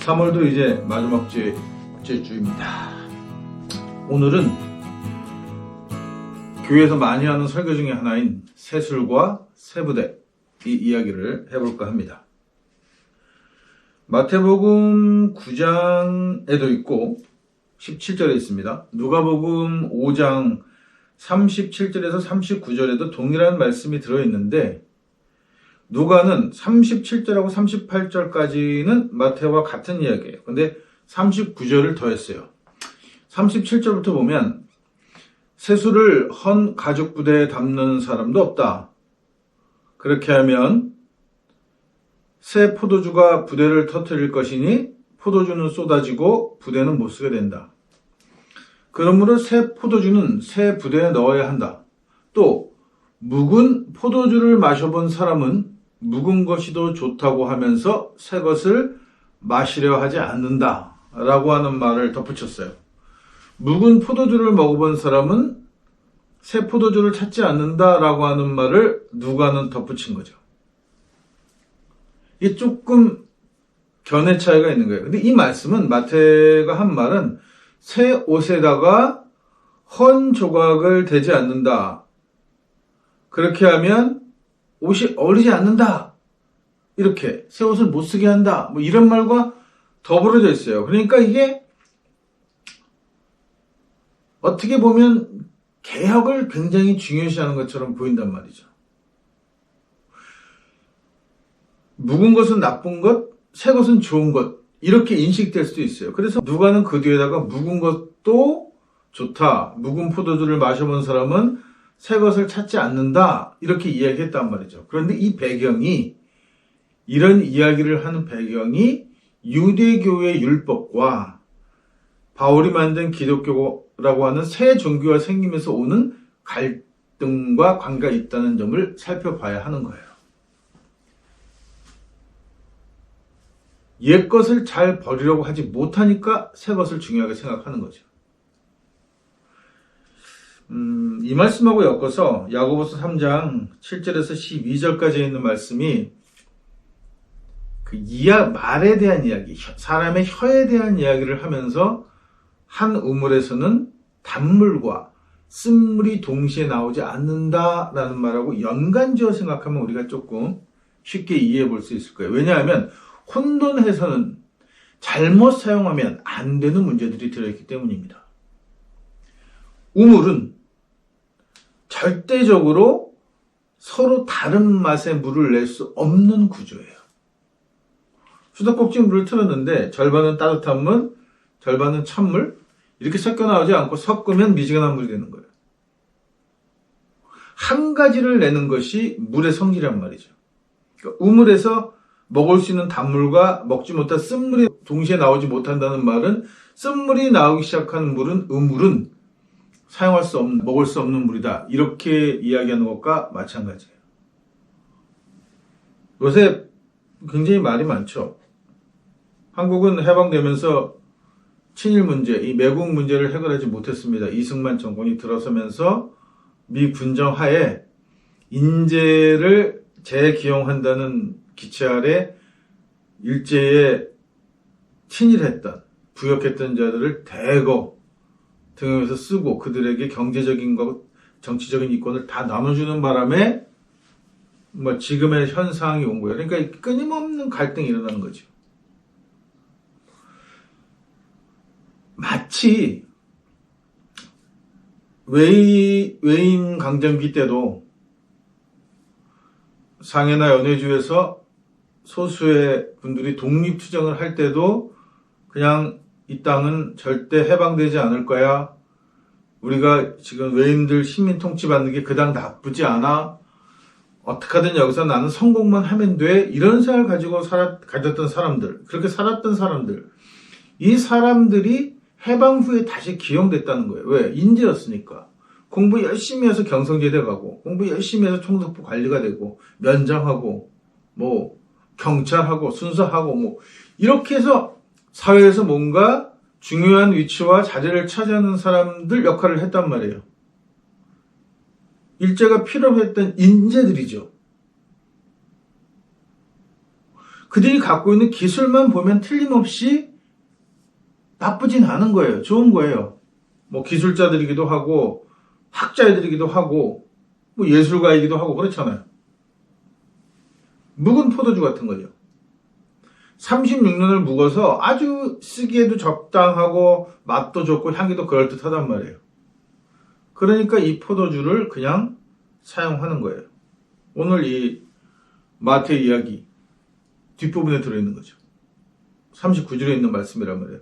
3월도 이제 마지막 주입니다. 오늘은 교회에서 많이 하는 설교 중에 하나인 세술과 세부대 이 이야기를 해볼까 합니다. 마태복음 9장에도 있고 17절에 있습니다. 누가복음 5장 37절에서 39절에도 동일한 말씀이 들어있는데 누가는 37절하고 38절까지는 마태와 같은 이야기예요. 근데 39절을 더했어요. 37절부터 보면 세수를 헌 가죽 부대에 담는 사람도 없다. 그렇게 하면 새 포도주가 부대를 터뜨릴 것이니 포도주는 쏟아지고 부대는 못 쓰게 된다. 그러므로 새 포도주는 새 부대에 넣어야 한다. 또 묵은 포도주를 마셔본 사람은 묵은 것이 더 좋다고 하면서 새 것을 마시려 하지 않는다 라고 하는 말을 덧붙였어요. 묵은 포도주를 먹어본 사람은 새 포도주를 찾지 않는다 라고 하는 말을 누가는 덧붙인 거죠. 이게 조금 견해 차이가 있는 거예요. 근데 이 말씀은 마태가 한 말은 새 옷에다가 헌 조각을 대지 않는다. 그렇게 하면 옷이 어울리지 않는다. 이렇게 새 옷을 못 쓰게 한다. 뭐 이런 말과 더불어져 있어요. 그러니까 이게 어떻게 보면 개혁을 굉장히 중요시하는 것처럼 보인단 말이죠. 묵은 것은 나쁜 것, 새 것은 좋은 것 이렇게 인식될 수도 있어요. 그래서 누가는 그 뒤에다가 묵은 것도 좋다. 묵은 포도주를 마셔본 사람은 새 것을 찾지 않는다. 이렇게 이야기했단 말이죠. 그런데 이 배경이 이런 이야기를 하는 배경이 유대교의 율법과 바울이 만든 기독교라고 하는 새 종교가 생기면서 오는 갈등과 관계가 있다는 점을 살펴봐야 하는 거예요. 옛 것을 잘 버리려고 하지 못하니까 새 것을 중요하게 생각하는 거죠. 이 말씀하고 엮어서 야고보서 3장 7절에서 12절까지 있는 말씀이 그 말에 대한 이야기, 사람의 혀에 대한 이야기를 하면서 한 우물에서는 단물과 쓴물이 동시에 나오지 않는다라는 말하고 연관지어 생각하면 우리가 조금 쉽게 이해해 볼 수 있을 거예요. 왜냐하면 혼돈해서는 잘못 사용하면 안 되는 문제들이 들어있기 때문입니다. 우물은 절대적으로 서로 다른 맛의 물을 낼 수 없는 구조예요. 수도꼭지 물을 틀었는데 절반은 따뜻한 물, 절반은 찬물 이렇게 섞여 나오지 않고 섞으면 미지근한 물이 되는 거예요. 한 가지를 내는 것이 물의 성질이란 말이죠. 그러니까 우물에서 먹을 수 있는 단물과 먹지 못한 쓴물이 동시에 나오지 못한다는 말은 쓴물이 나오기 시작하는 우물은 사용할 수 없는, 먹을 수 없는 물이다. 이렇게 이야기하는 것과 마찬가지예요. 요새 굉장히 말이 많죠. 한국은 해방되면서 친일 문제, 이 매국 문제를 해결하지 못했습니다. 이승만 정권이 들어서면서 미 군정 하에 인재를 재기용한다는 기체 아래 일제에 친일했던, 부역했던 자들을 대거 등에서 쓰고 그들에게 경제적인 것, 정치적인 이권을 다 나눠주는 바람에 지금의 현상이 온 거예요. 그러니까 끊임없는 갈등이 일어나는 거죠. 마치 외인 강점기 때도 상해나 연해주에서 소수의 분들이 독립투쟁을 할 때도 그냥 이 땅은 절대 해방되지 않을 거야. 우리가 지금 외인들 식민 통치받는 게 그닥 나쁘지 않아. 어떻게든 여기서 나는 성공만 하면 돼. 이런 생각을 가지고 가졌던 사람들, 그렇게 살았던 사람들. 이 사람들이 해방 후에 다시 기용됐다는 거예요. 왜? 인재였으니까. 공부 열심히 해서 경성제대 가고, 공부 열심히 해서 총독부 관리가 되고, 면장하고, 경찰하고, 순사하고, 이렇게 해서 사회에서 뭔가 중요한 위치와 자리를 차지하는 사람들 역할을 했단 말이에요. 일제가 필요했던 인재들이죠. 그들이 갖고 있는 기술만 보면 틀림없이 나쁘진 않은 거예요. 좋은 거예요. 뭐 기술자들이기도 하고 학자들이기도 하고 뭐 예술가이기도 하고 그렇잖아요. 묵은 포도주 같은 거죠. 36년을 묵어서 아주 쓰기에도 적당하고 맛도 좋고 향기도 그럴듯하단 말이에요. 그러니까 이 포도주를 그냥 사용하는 거예요. 오늘 이 마태의 이야기 뒷부분에 들어있는 거죠. 39절에 있는 말씀이란 말이에요.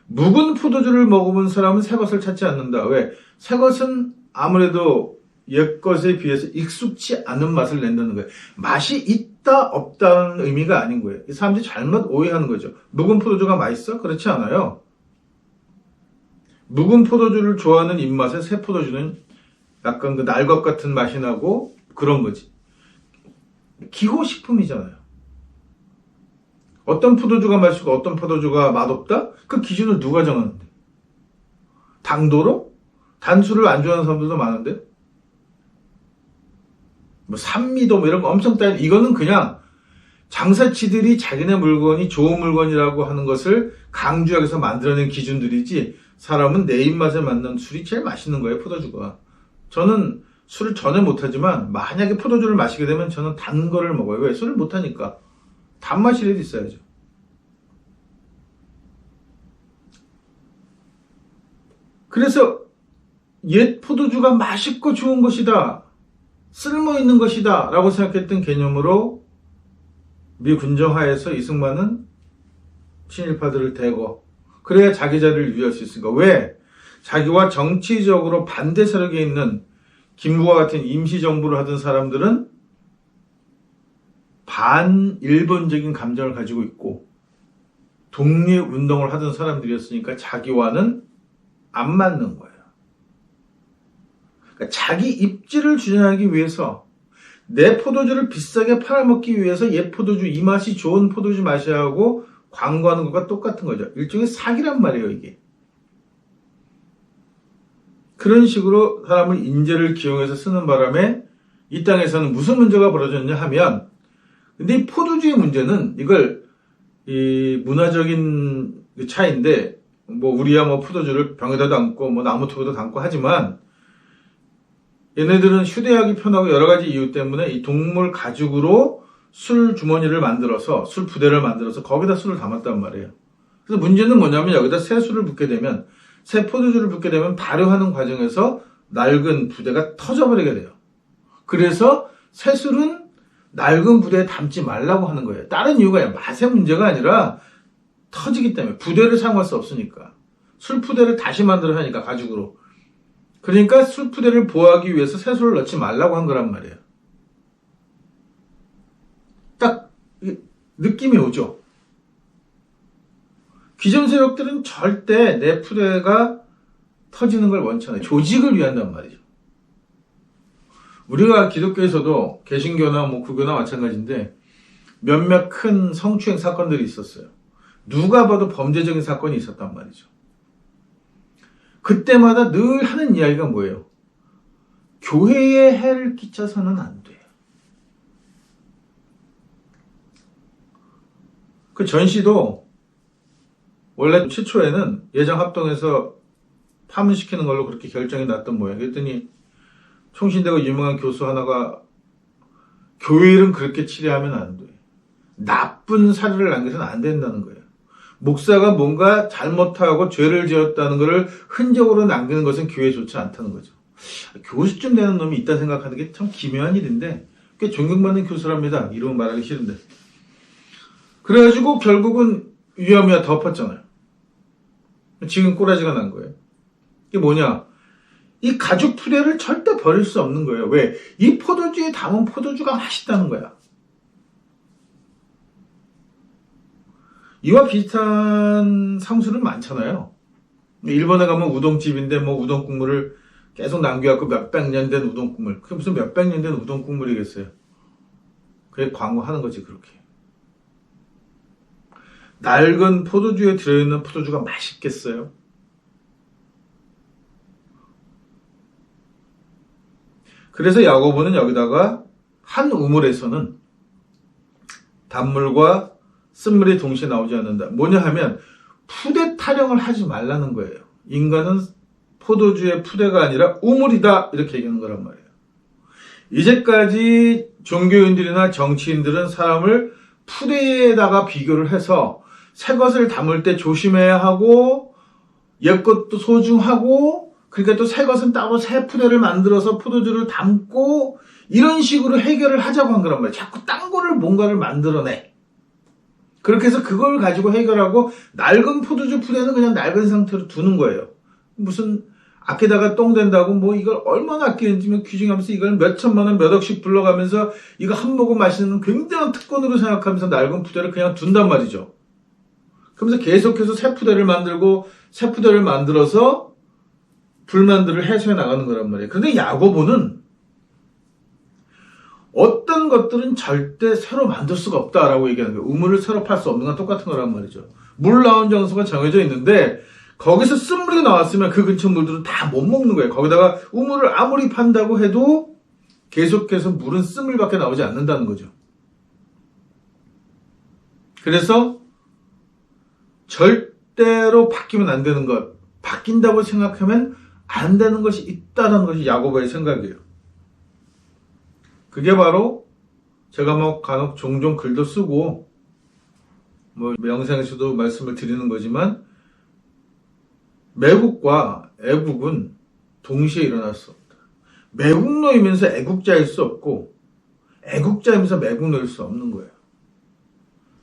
묵은 포도주를 먹어본 사람은 새 것을 찾지 않는다. 왜? 새 것은 아무래도 옛 것에 비해서 익숙치 않은 맛을 낸다는 거예요. 맛이 있다 없다는 의미가 아닌 거예요. 이 사람들이 잘못 오해하는 거죠. 묵은 포도주가 맛있어? 그렇지 않아요. 묵은 포도주를 좋아하는 입맛에 새 포도주는 약간 그 날것 같은 맛이 나고 그런 거지. 기호식품이잖아요. 어떤 포도주가 맛있고 어떤 포도주가 맛없다? 그 기준을 누가 정하는데? 당도로? 단술을 안 좋아하는 사람들도 많은데? 뭐 산미도 뭐 이런 거 엄청 따져. 이거는 그냥 장사치들이 자기네 물건이 좋은 물건이라고 하는 것을 강조하기 위해서 만들어낸 기준들이지, 사람은 내 입맛에 맞는 술이 제일 맛있는 거예요, 포도주가. 저는 술을 전혀 못하지만 만약에 포도주를 마시게 되면 저는 단 거를 먹어요. 왜? 술을 못하니까. 단맛이라도 있어야죠. 그래서 옛 포도주가 맛있고 좋은 것이다, 쓸모있는 것이다 라고 생각했던 개념으로 미 군정하에서 이승만은 친일파들을 대거, 그래야 자기 자리를 유지할 수 있으니까. 왜? 자기와 정치적으로 반대 세력에 있는 김구와 같은 임시정부를 하던 사람들은 반일본적인 감정을 가지고 있고 독립운동을 하던 사람들이었으니까 자기와는 안 맞는 거예요. 그러니까 자기 입지를 주장하기 위해서 내 포도주를 비싸게 팔아먹기 위해서 옛 포도주, 이 맛이 좋은 포도주 마셔야 하고 광고하는 것과 똑같은 거죠. 일종의 사기란 말이에요, 이게. 그런 식으로 사람을 인재를 기용해서 쓰는 바람에 이 땅에서는 무슨 문제가 벌어졌냐 하면, 근데 이 포도주의 문제는 이걸 이 문화적인 차이인데, 뭐 우리야 뭐 포도주를 병에다 담고 뭐 나무톱에다 담고 하지만, 얘네들은 휴대하기 편하고 여러 가지 이유 때문에 이 동물 가죽으로 술 주머니를 만들어서, 술 부대를 만들어서 거기다 술을 담았단 말이에요. 그래서 문제는 뭐냐면, 여기다 새 술을 붓게 되면, 새 포도주를 붓게 되면 발효하는 과정에서 낡은 부대가 터져버리게 돼요. 그래서 새 술은 낡은 부대에 담지 말라고 하는 거예요. 다른 이유가 아니라 맛의 문제가 아니라 터지기 때문에. 부대를 사용할 수 없으니까. 술 푸대를 다시 만들어야 하니까, 가죽으로. 그러니까 술 푸대를 보호하기 위해서 새 술을 넣지 말라고 한 거란 말이에요. 딱 느낌이 오죠. 기존 세력들은 절대 내 푸대가 터지는 걸 원치 않아요. 조직을 위한단 말이죠. 우리가 기독교에서도 개신교나 뭐 구교나 마찬가지인데 몇몇 큰 성추행 사건들이 있었어요. 누가 봐도 범죄적인 사건이 있었단 말이죠. 그때마다 늘 하는 이야기가 뭐예요? 교회에 해를 끼쳐서는 안 돼. 그 전시도 원래 최초에는 예정합동에서 파문시키는 걸로 그렇게 결정이 났던 모양. 그랬더니 총신대가 유명한 교수 하나가 교회 일은 그렇게 치레하면 안 돼. 나쁜 사례를 남겨서는 안 된다는 거예요. 목사가 뭔가 잘못하고 죄를 지었다는 것을 흔적으로 남기는 것은 교회에 좋지 않다는 거죠. 교수쯤 되는 놈이 있다 생각하는 게 참 기묘한 일인데, 꽤 존경받는 교수랍니다. 이름은 말하기 싫은데. 그래가지고 결국은 위험이야 덮었잖아요. 지금 꼬라지가 난 거예요. 이게 뭐냐? 이 가죽 푸대를 절대 버릴 수 없는 거예요. 왜? 이 포도주에 담은 포도주가 맛있다는 거야. 이와 비슷한 상술은 많잖아요. 일본에 가면 우동집인데 뭐 우동 국물을 계속 남겨갖고 몇백 년 된 우동 국물. 그게 무슨 몇백 년 된 우동 국물이겠어요. 그게 광고하는 거지, 그렇게. 낡은 포도주에 들어있는 포도주가 맛있겠어요? 그래서 야고보는 여기다가 한 우물에서는 단물과 쓴물이 동시에 나오지 않는다. 뭐냐 하면 푸대 타령을 하지 말라는 거예요. 인간은 포도주의 푸대가 아니라 우물이다 이렇게 얘기하는 거란 말이에요. 이제까지 종교인들이나 정치인들은 사람을 푸대에다가 비교를 해서 새 것을 담을 때 조심해야 하고 옛 것도 소중하고 그러니까 또 새 것은 따로 새 푸대를 만들어서 포도주를 담고 이런 식으로 해결을 하자고 한 거란 말이에요. 자꾸 딴 거를 뭔가를 만들어내. 그렇게 해서 그걸 가지고 해결하고 낡은 포도주 푸대는 그냥 낡은 상태로 두는 거예요. 무슨 아끼다가 똥 된다고 뭐 이걸 얼마나 아끼는지 규정하면서 이걸 몇 천만 원 몇 억씩 불러가면서 이거 한 모금 마시는 굉장한 특권으로 생각하면서 낡은 푸대를 그냥 둔단 말이죠. 그러면서 계속해서 새 푸대를 만들고 새 푸대를 만들어서 불만들을 해소해 나가는 거란 말이에요. 그런데 야고보는 어떤 것들은 절대 새로 만들 수가 없다라고 얘기하는 거예요. 우물을 새로 팔 수 없는 건 똑같은 거란 말이죠. 물 나온 장소가 정해져 있는데 거기서 쓴물이 나왔으면 그 근처 물들은 다 못 먹는 거예요. 거기다가 우물을 아무리 판다고 해도 계속해서 물은 쓴물밖에 나오지 않는다는 거죠. 그래서 절대로 바뀌면 안 되는 것, 바뀐다고 생각하면 안 되는 것이 있다는 것이 야고보의 생각이에요. 그게 바로 제가 뭐 간혹 종종 글도 쓰고 뭐 영상에서도 말씀을 드리는 거지만 매국과 애국은 동시에 일어날 수 없다. 매국노이면서 애국자일 수 없고 애국자이면서 매국노일 수 없는 거예요.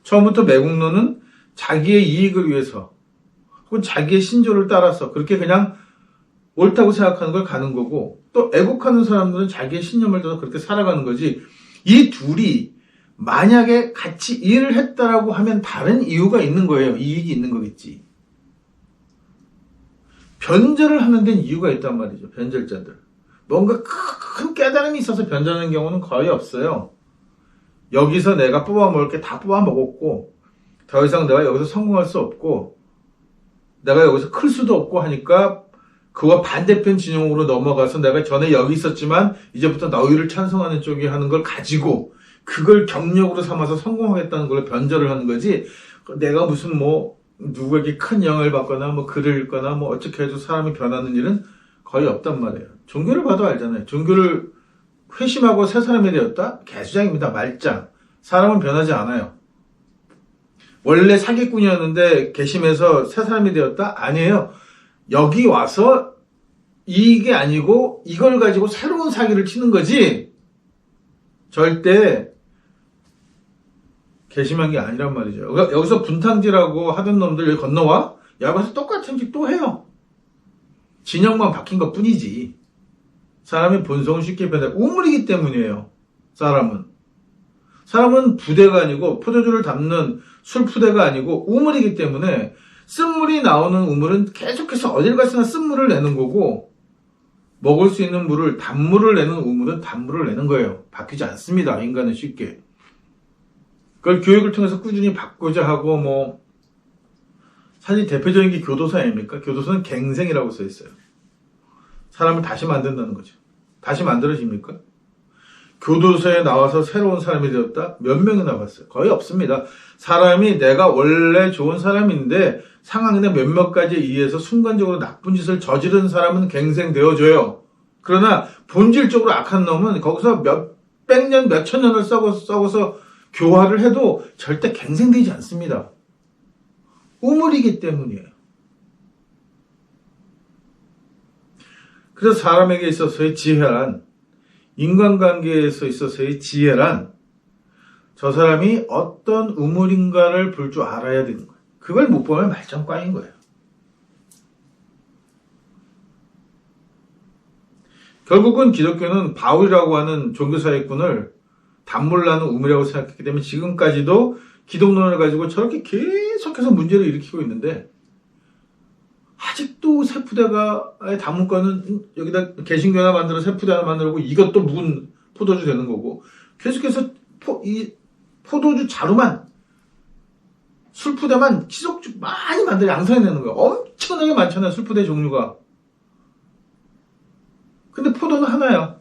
처음부터 매국노는 자기의 이익을 위해서 혹은 자기의 신조를 따라서 그렇게 그냥 옳다고 생각하는 걸 가는 거고 또 애국하는 사람들은 자기의 신념을 따라 그렇게 살아가는 거지. 이 둘이 만약에 같이 일을 했다라고 하면 다른 이유가 있는 거예요. 이익이 있는 거겠지. 변절을 하는 데는 이유가 있단 말이죠. 변절자들. 뭔가 큰 깨달음이 있어서 변절하는 경우는 거의 없어요. 여기서 내가 뽑아 먹을 게 다 뽑아 먹었고 더 이상 내가 여기서 성공할 수 없고 내가 여기서 클 수도 없고 하니까 그와 반대편 진영으로 넘어가서 내가 전에 여기 있었지만 이제부터 너희를 찬성하는 쪽이 하는 걸 가지고 그걸 경력으로 삼아서 성공하겠다는 걸로 변절을 하는 거지. 내가 무슨 뭐 누구에게 큰 영향을 받거나 뭐 글을 읽거나 뭐 어떻게 해도 사람이 변하는 일은 거의 없단 말이에요. 종교를 봐도 알잖아요. 종교를 회심하고 새 사람이 되었다? 개수작입니다. 말짱. 사람은 변하지 않아요. 원래 사기꾼이었는데 개심해서 새 사람이 되었다? 아니에요. 여기 와서 이게 아니고 이걸 가지고 새로운 사기를 치는 거지 절대 개심한 게 아니란 말이죠. 여기서 분탕질하고 하던 놈들 여기 건너와? 야, 가서 똑같은 짓 또 해요. 진영만 바뀐 것 뿐이지. 사람의 본성은 쉽게 변해. 우물이기 때문이에요. 사람은 부대가 아니고 포도주를 담는 술 푸대가 아니고 우물이기 때문에 쓴물이 나오는 우물은 계속해서 어딜 갔으나 쓴물을 내는 거고 먹을 수 있는 물을 단물을 내는 우물은 단물을 내는 거예요. 바뀌지 않습니다. 인간은 쉽게. 그걸 교육을 통해서 꾸준히 바꾸자 하고 뭐 사실 대표적인 게 교도소 아닙니까? 교도소는 갱생이라고 써 있어요. 사람을 다시 만든다는 거죠. 다시 만들어집니까? 교도소에 나와서 새로운 사람이 되었다? 몇 명이나 봤어요? 거의 없습니다. 사람이 내가 원래 좋은 사람인데 상황이나 몇몇 가지에 의해서 순간적으로 나쁜 짓을 저지른 사람은 갱생되어줘요. 그러나 본질적으로 악한 놈은 거기서 몇백 년, 몇천 년을 썩어서 교화를 해도 절대 갱생되지 않습니다. 우물이기 때문이에요. 그래서 사람에게 있어서의 지혜란, 인간관계에서 있어서의 지혜란 저 사람이 어떤 우물인가를 볼 줄 알아야 되는 거예요. 그걸 못 보면 말짱꽝인 거예요. 결국은 기독교는 바울이라고 하는 종교사회꾼을 단물나는 우물이라고 생각했기 때문에 지금까지도 기독론을 가지고 저렇게 계속해서 문제를 일으키고 있는데 아직도 새푸대가 담은 거는 여기다 개신교 하나 만들어 새푸대 하나 만들고 이것도 묵은 포도주 되는 거고 계속해서 이 포도주 자루만 술푸대만 지속적 많이 만들어 양성해내는 거예요. 엄청나게 많잖아요. 술푸대 종류가. 근데 포도는 하나야.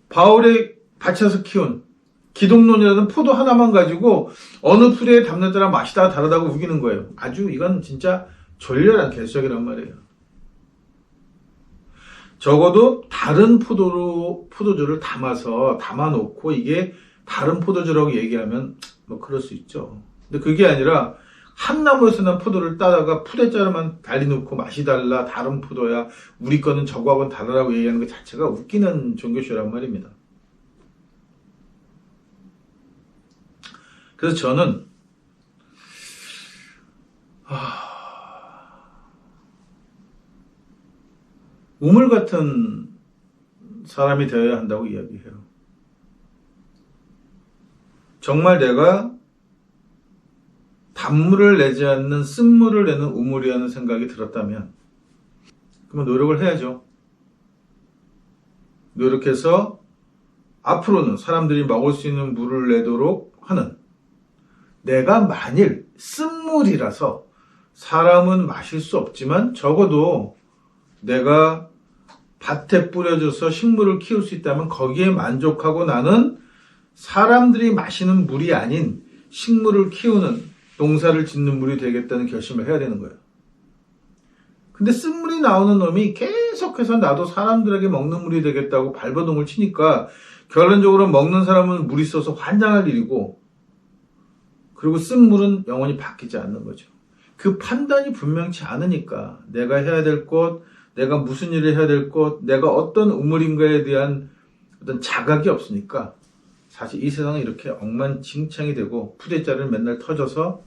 바울의 밭에서 키운 기독론이라는 포도 하나만 가지고 어느 풀에 담는 따라 맛이 다 다르다고 우기는 거예요. 아주 이건 진짜 졸렬한 개수작이란 말이에요. 적어도 다른 포도주를 담아놓고 이게 다른 포도주라고 얘기하면 뭐 그럴 수 있죠. 근데 그게 아니라 한 나무에서 난 포도를 따다가 푸대자루만 달리 놓고 맛이 달라, 다른 포도야, 우리 거는 저거하고는 다르다고 얘기하는 것 자체가 웃기는 종교쇼란 말입니다. 그래서 저는 우물 같은 사람이 되어야 한다고 이야기해요. 정말 내가 단물을 내지 않는 쓴물을 내는 우물이라는 생각이 들었다면 그러면 노력을 해야죠. 노력해서 앞으로는 사람들이 먹을 수 있는 물을 내도록 하는, 내가 만일 쓴물이라서 사람은 마실 수 없지만 적어도 내가 밭에 뿌려줘서 식물을 키울 수 있다면 거기에 만족하고 나는 사람들이 마시는 물이 아닌 식물을 키우는, 농사를 짓는 물이 되겠다는 결심을 해야 되는 거예요. 근데 쓴물이 나오는 놈이 계속해서 나도 사람들에게 먹는 물이 되겠다고 발버둥을 치니까 결론적으로 먹는 사람은 물이 있어서 환장할 일이고, 그리고 쓴물은 영원히 바뀌지 않는 거죠. 그 판단이 분명치 않으니까 내가 해야 될 것, 내가 무슨 일을 해야 될 것, 내가 어떤 우물인가에 대한 어떤 자각이 없으니까 사실 이 세상은 이렇게 엉망진창이 되고 푸대자를 맨날 터져서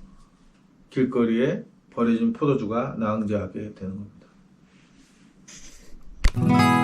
길거리에 버려진 포도주가 낭자하게 되는 겁니다.